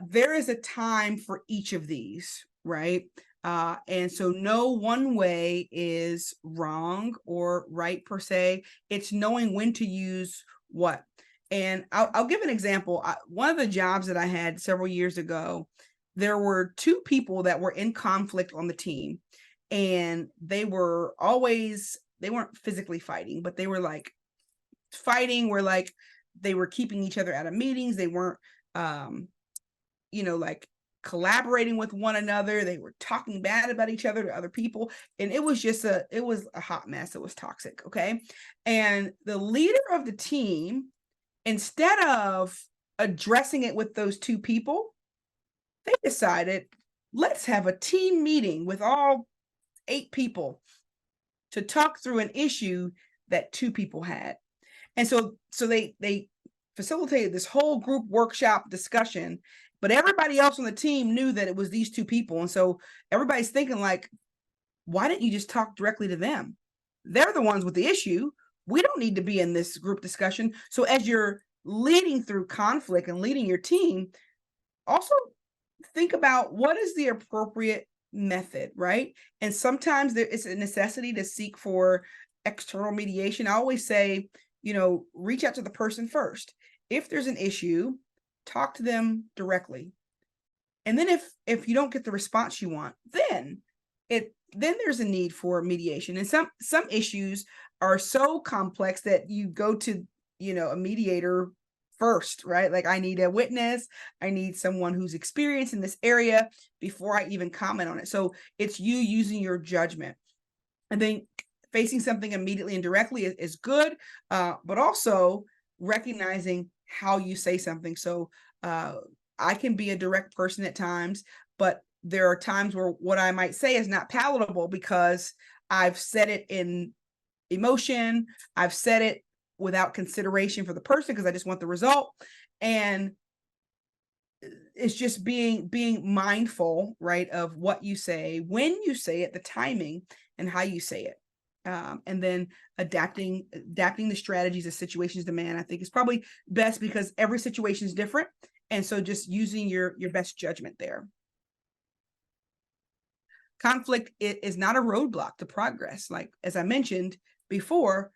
Speaker 2: there is a time for each of these, right? And so no one way is wrong or right per se. It's knowing when to use what. And I'll give an example. One of the jobs that I had several years ago, there were two people that were in conflict on the team, and they weren't physically fighting, but they were like fighting where like they were keeping each other out of meetings. They weren't, like collaborating with one another. They were talking bad about each other to other people. And it was a hot mess. It was toxic. Okay. And the leader of the team, instead of addressing it with those two people, they decided, let's have a team meeting with all 8 people to talk through an issue that 2 people had. And so they facilitated this whole group workshop discussion, but everybody else on the team knew that it was these 2 people. And so everybody's thinking like, why didn't you just talk directly to them? They're the ones with the issue. we don't need to be in this group discussion. So as you're leading through conflict and leading your team, also think about what is the appropriate method, right? And sometimes there is a necessity to seek for external mediation. I always say, reach out to the person first. If there's an issue, talk to them directly. And then if you don't get the response you want, then there's a need for mediation. And some issues are so complex that you go to, a mediator first, right? Like, I need a witness, I need someone who's experienced in this area before I even comment on it. So it's you using your judgment. I think facing something immediately and directly is good, but also recognizing how you say something. So I can be a direct person at times, but there are times where what I might say is not palatable because I've said it in emotion, I've said it without consideration for the person because I just want the result. And it's just being mindful, right, of what you say, when you say it, the timing, and how you say it. And then adapting the strategies as situations demand, I think, is probably best because every situation is different. And so just using your best judgment there. Conflict is not a roadblock to progress. Like, as I mentioned before,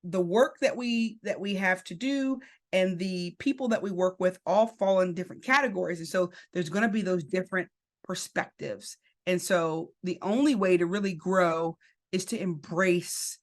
Speaker 2: the work that we have to do and the people that we work with all fall in different categories. And so there's going to be those different perspectives. And so the only way to really grow is to embrace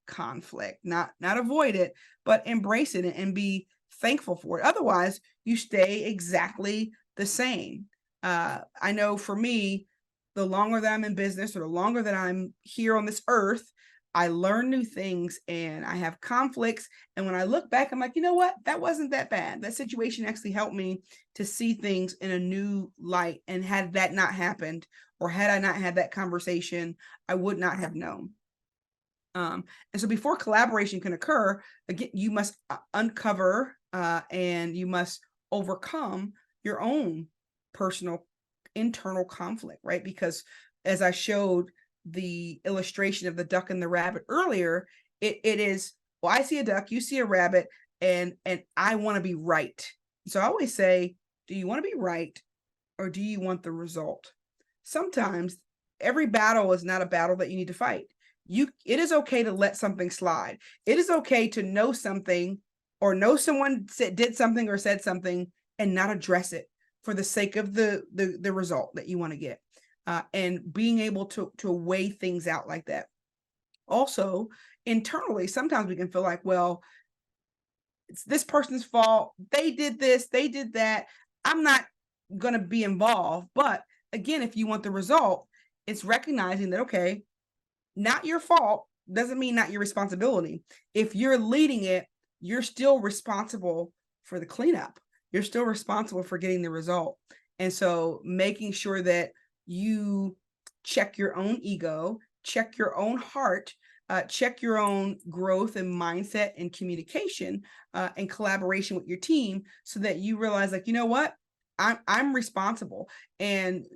Speaker 2: conflict, not avoid it, but embrace it and be thankful for it. Otherwise, you stay exactly the same. I know for me, the longer that I'm in business or the longer that I'm here on this earth, I learn new things and I have conflicts. And when I look back, I'm like, you know what? That wasn't that bad. That situation actually helped me to see things in a new light. And had that not happened, or had I not had that conversation, I would not have known. And so before collaboration can occur, again, you must uncover and you must overcome your own personal internal conflict, right? Because as I showed the illustration of the duck and the rabbit earlier, it is, well, I see a duck, you see a rabbit, and I want to be right. So I always say, do you want to be right or do you want the result? Sometimes every battle is not a battle that you need to fight. It is okay to let something slide. It is okay to know something or know someone did something or said something and not address it for the sake of the result that you want to get. And being able to weigh things out like that. Also, internally, sometimes we can feel like, well, it's this person's fault. They did this, they did that. I'm not going to be involved. But again, if you want the result, it's recognizing that, okay, not your fault doesn't mean not your responsibility. If you're leading it, you're still responsible for the cleanup. You're still responsible for getting the result. And so making sure that you check your own ego, check your own heart, check your own growth and mindset and communication and collaboration with your team so that you realize, like, you know what, I'm responsible. And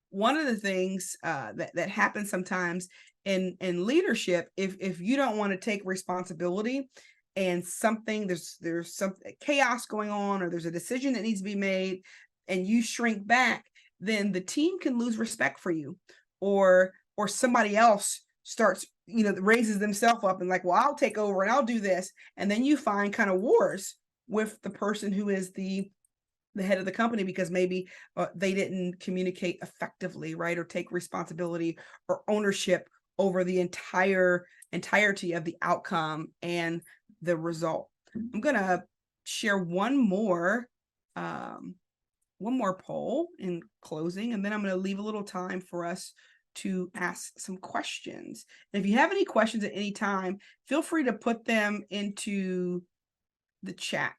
Speaker 2: one of the things that happens sometimes in leadership, if you don't want to take responsibility and there's some chaos going on, or there's a decision that needs to be made and you shrink back, then the team can lose respect for you, or somebody else starts, raises themselves up and like, well, I'll take over and I'll do this. And then you find kind of wars with the person who is the head of the company because maybe they didn't communicate effectively, right? Or take responsibility or ownership over the entirety of the outcome and the result. I'm going to share one more poll in closing, and then I'm going to leave a little time for us to ask some questions. And if you have any questions at any time, feel free to put them into the chat.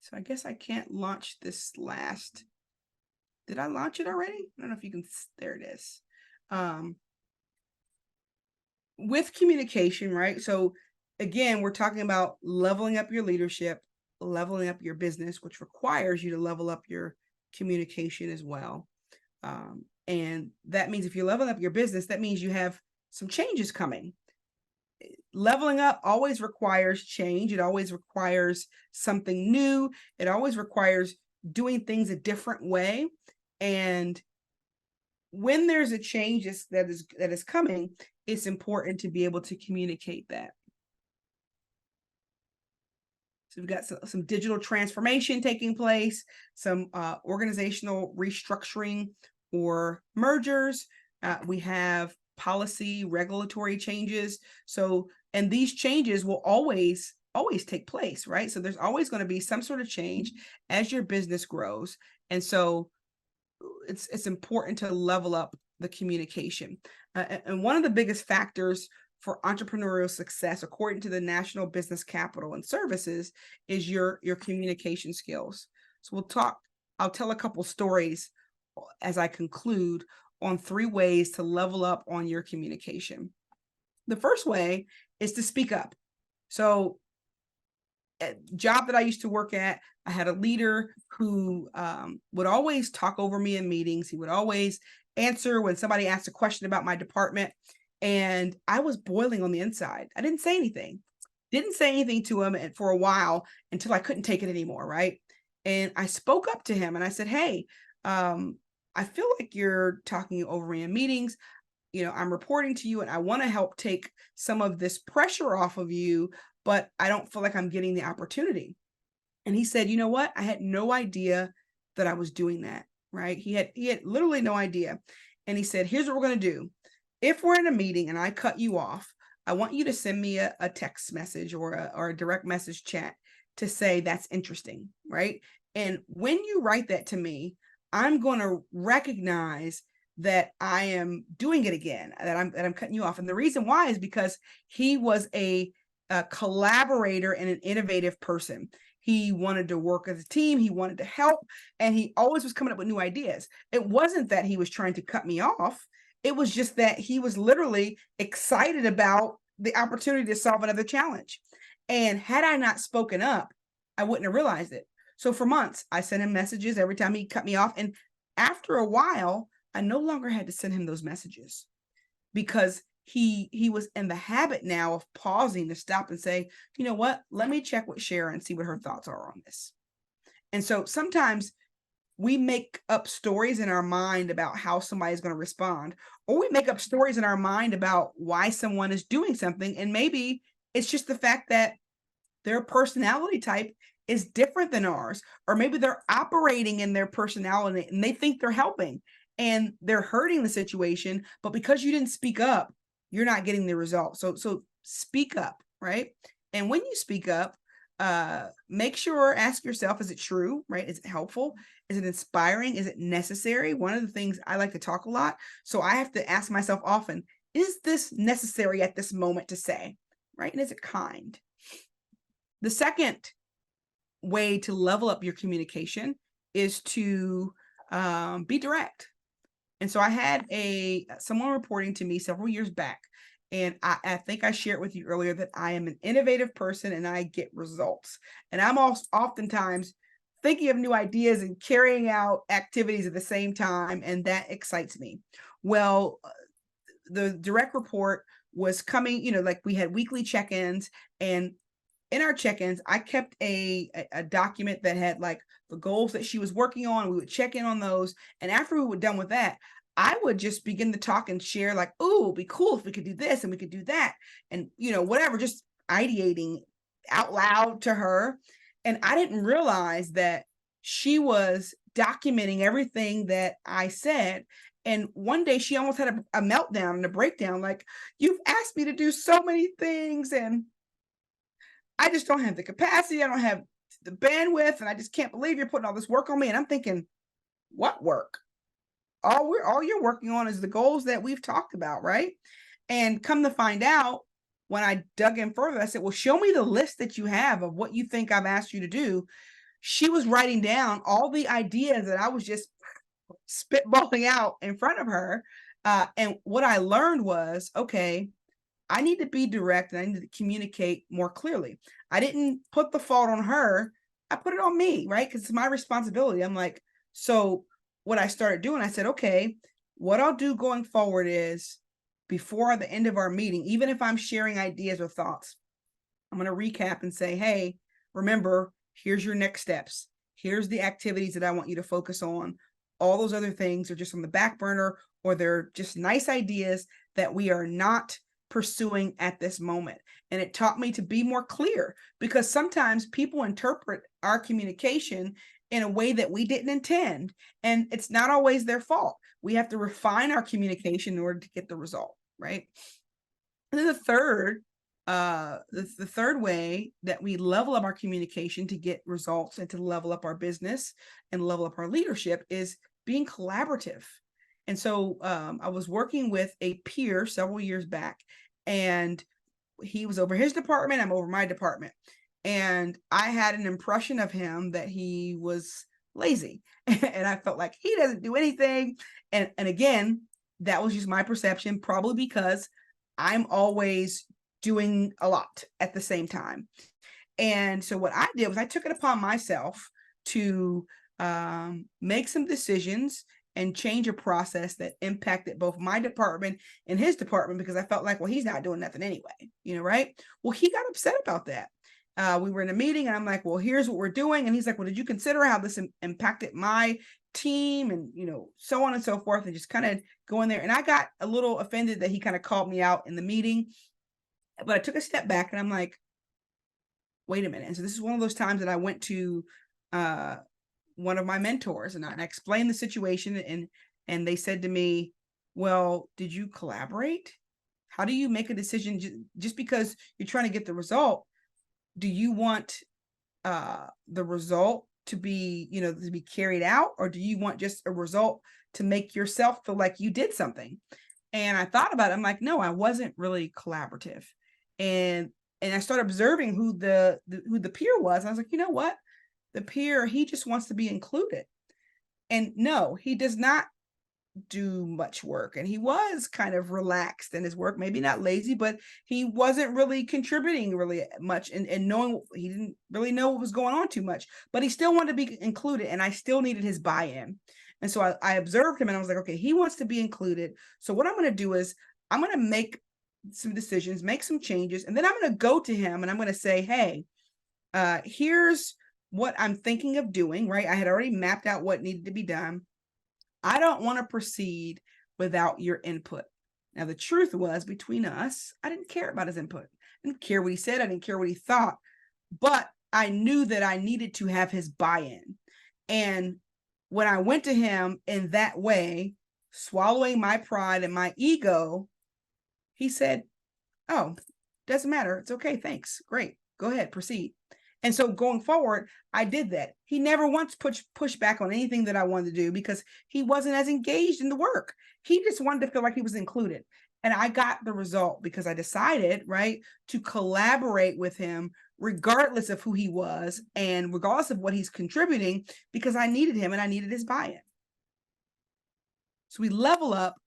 Speaker 2: So I guess I can't launch this last. Did I launch it already? I don't know if you can, there it is. With communication, right? So again, we're talking about leveling up your leadership, leveling up your business, which requires you to level up your communication as well. And that means if you're leveling up your business, that means you have some changes coming. Leveling up always requires change. It always requires something new. It always requires doing things a different way. And when there's a change that is coming, it's important to be able to communicate that. So we've got some digital transformation taking place, some organizational restructuring or mergers. We have policy, regulatory changes. So, and these changes will always take place, right? So there's always going to be some sort of change as your business grows. And so it's important to level up the communication. And one of the biggest factors for entrepreneurial success, according to the National Business Capital and Services, is your communication skills. So I'll tell a couple stories as I conclude on 3 ways to level up on your communication. The first way is to speak up. So job that I used to work at, I had a leader who would always talk over me in meetings. He would always answer when somebody asked a question about my department. And I was boiling on the inside. I didn't say anything to him for a while until I couldn't take it anymore, right? And I spoke up to him and I said, hey, I feel like you're talking over me in meetings. I'm reporting to you and I want to help take some of this pressure off of you, but I don't feel like I'm getting the opportunity. And he said, you know what? I had no idea that I was doing that, right? He had literally no idea. And he said, here's what we're going to do. If we're in a meeting and I cut you off, I want you to send me a text message or a direct message chat to say that's interesting, right? And when you write that to me, I'm going to recognize that I am doing it again, that I'm cutting you off. And the reason why is because he was a collaborator and an innovative person. He wanted to work as a team. He wanted to help. And he always was coming up with new ideas. It wasn't that he was trying to cut me off. It was just that he was literally excited about the opportunity to solve another challenge. And had I not spoken up, I wouldn't have realized it. So for months, I sent him messages every time he cut me off. And after a while, I no longer had to send him those messages because he was in the habit now of pausing to stop and say, you know what, let me check with Shara and see what her thoughts are on this. And so sometimes we make up stories in our mind about how somebody's going to respond, or we make up stories in our mind about why someone is doing something. And maybe it's just the fact that their personality type is different than ours, or maybe they're operating in their personality and they think they're helping and they're hurting the situation, but because you didn't speak up, you're not getting the result. So speak up, right? And when you speak up, make sure, ask yourself, is it true, right? Is it helpful? Is it inspiring? Is it necessary? One of the things I like to talk a lot, so I have to ask myself often, is this necessary at this moment to say, right? And is it kind? The second way to level up your communication is to be direct. And so I had someone reporting to me several years back, and I think I shared with you earlier that I am an innovative person and I get results. And I'm oftentimes thinking of new ideas and carrying out activities at the same time, and that excites me. Well, the direct report was coming, like we had weekly check-ins, and in our check-ins, I kept a document that had like the goals that she was working on. We would check in on those. And after we were done with that, I would just begin to talk and share like, oh, it'd be cool if we could do this and we could do that. And, whatever, just ideating out loud to her. And I didn't realize that she was documenting everything that I said. And one day she almost had a meltdown and a breakdown. Like, you've asked me to do so many things and I just don't have the capacity. I don't have the bandwidth, and I just can't believe you're putting all this work on me. And I'm thinking, what work? All you're working on is the goals that we've talked about, right? And come to find out, when I dug in further, I said, well, show me the list that you have of what you think I've asked you to do. She was writing down all the ideas that I was just spitballing out in front of her. And what I learned was, okay, I need to be direct and I need to communicate more clearly. I didn't put the fault on her. I put it on me, right? Because it's my responsibility. I'm like, so what I started doing, I said, okay, what I'll do going forward is before the end of our meeting, even if I'm sharing ideas or thoughts, I'm going to recap and say, hey, remember, here's your next steps. Here's the activities that I want you to focus on. All those other things are just on the back burner, or they're just nice ideas that we are not pursuing at this moment. And it taught me to be more clear, because sometimes people interpret our communication in a way that we didn't intend, and it's not always their fault. We have to refine our communication in order to get the result, right? And then the third way that we level up our communication to get results and to level up our business and level up our leadership is being collaborative. And so I was working with a peer several years back, and he was over his department, I'm over my department. And I had an impression of him that he was lazy. And I felt like he doesn't do anything. And again, that was just my perception, probably because I'm always doing a lot at the same time. And so what I did was I took it upon myself to make some decisions and change a process that impacted both my department and his department, because I felt like, well, he's not doing nothing anyway, right? Well, he got upset about that. We were in a meeting and I'm like, well, here's what we're doing. And he's like, well, did you consider how this impacted my team, and so on and so forth, and just kind of go in there. And I got a little offended that he kind of called me out in the meeting, but I took a step back and I'm like, wait a minute. And so this is one of those times that I went to one of my mentors, and I explained the situation, and they said to me, well, did you collaborate? How do you make a decision just because you're trying to get the result? Do you want the result to be, to be carried out, or do you want just a result to make yourself feel like you did something? And I thought about it. I'm like, no, I wasn't really collaborative. And I started observing who the peer was. And I was like, you know what? The peer, he just wants to be included. And no, he does not do much work. And he was kind of relaxed in his work, maybe not lazy, but he wasn't really contributing really much, and knowing, he didn't really know what was going on too much, but he still wanted to be included, and I still needed his buy-in. And so I observed him and I was like, okay, he wants to be included. So what I'm going to do is I'm going to make some decisions, make some changes, and then I'm going to go to him and I'm going to say, hey, here's what I'm thinking of doing, right? I had already mapped out what needed to be done. I don't want to proceed without your input. Now, the truth was, between us, I didn't care about his input. I didn't care what he said. I didn't care what he thought, but I knew that I needed to have his buy-in. And when I went to him in that way, swallowing my pride and my ego, he said, oh, doesn't matter. It's okay. Thanks. Great. Go ahead. Proceed. And so going forward, I did that. He never once pushed back on anything that I wanted to do, because he wasn't as engaged in the work. He just wanted to feel like he was included. And I got the result because I decided, right, to collaborate with him regardless of who he was and regardless of what he's contributing, because I needed him and I needed his buy-in. So we level up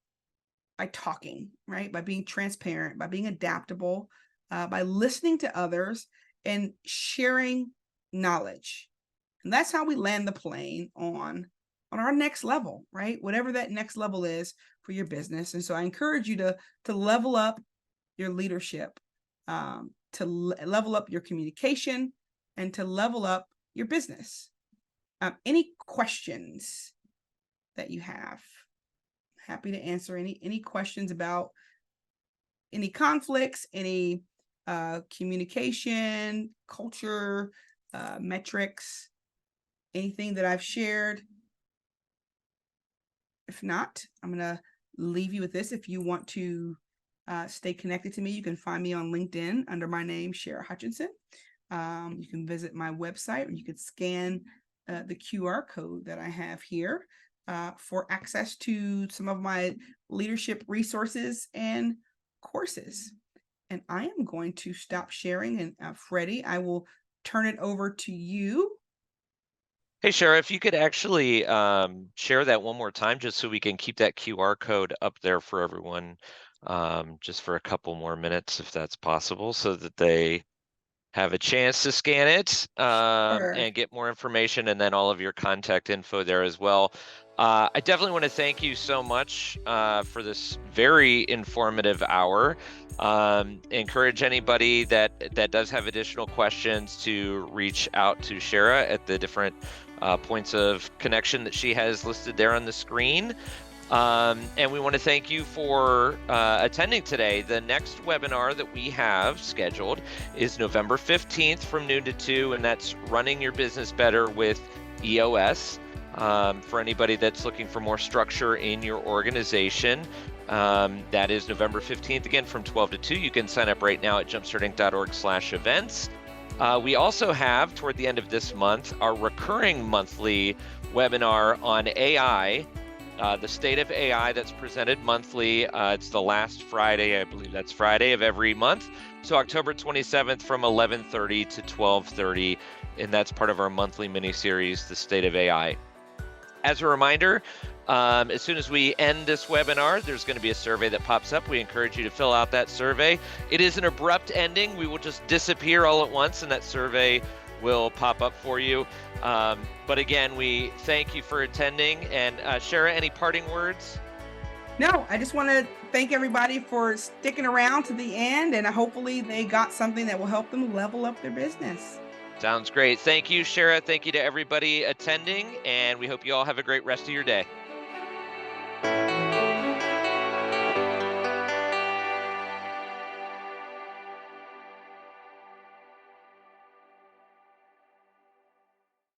Speaker 2: by talking, right? By being transparent, by being adaptable, by listening to others and sharing knowledge. And that's how we land the plane on our next level, right? Whatever that next level is for your business. And so I encourage you to level up your leadership, to level up your communication, and to level up your business. Any questions that you have? Happy to answer any questions about any conflicts, any communication, culture, metrics, anything that I've shared. If not, I'm going to leave you with this. If you want to stay connected to me, you can find me on LinkedIn under my name, Shara Hutchinson. You can visit my website, or you could scan the QR code that I have here for access to some of my leadership resources and courses. And I am going to stop sharing, and Freddie, I will turn it over to you.
Speaker 1: Hey, Shara, if you could actually share that one more time, just so we can keep that QR code up there for everyone, just for a couple more minutes, if that's possible, so that they have a chance to scan it
Speaker 2: Sure.
Speaker 1: and get more information, and then all of your contact info there as well. I definitely want to thank you so much for this very informative hour. Encourage anybody that does have additional questions to reach out to Shara at the different points of connection that she has listed there on the screen. And we want to thank you for attending today. The next webinar that we have scheduled is November 15th from noon to 2, and that's Running Your Business Better with EOS. For anybody that's looking for more structure in your organization, that is November 15th, again, from 12 to 2. You can sign up right now at jumpstartinc.org/events. We also have, toward the end of this month, our recurring monthly webinar on AI, the state of AI, that's presented monthly. It's the last Friday, I believe that's Friday of every month. So October 27th from 11:30 to 12:30, and that's part of our monthly mini-series, The State of AI. As a reminder, as soon as we end this webinar, there's going to be a survey that pops up. We encourage you to fill out that survey. It is an abrupt ending. We will just disappear all at once, and that survey will pop up for you. But again, we thank you for attending. And Shara, any parting words?
Speaker 2: No, I just want to thank everybody for sticking around to the end, and hopefully they got something that will help them level up their business.
Speaker 1: Sounds great. Thank you, Shara. Thank you to everybody attending, and we hope you all have a great rest of your day.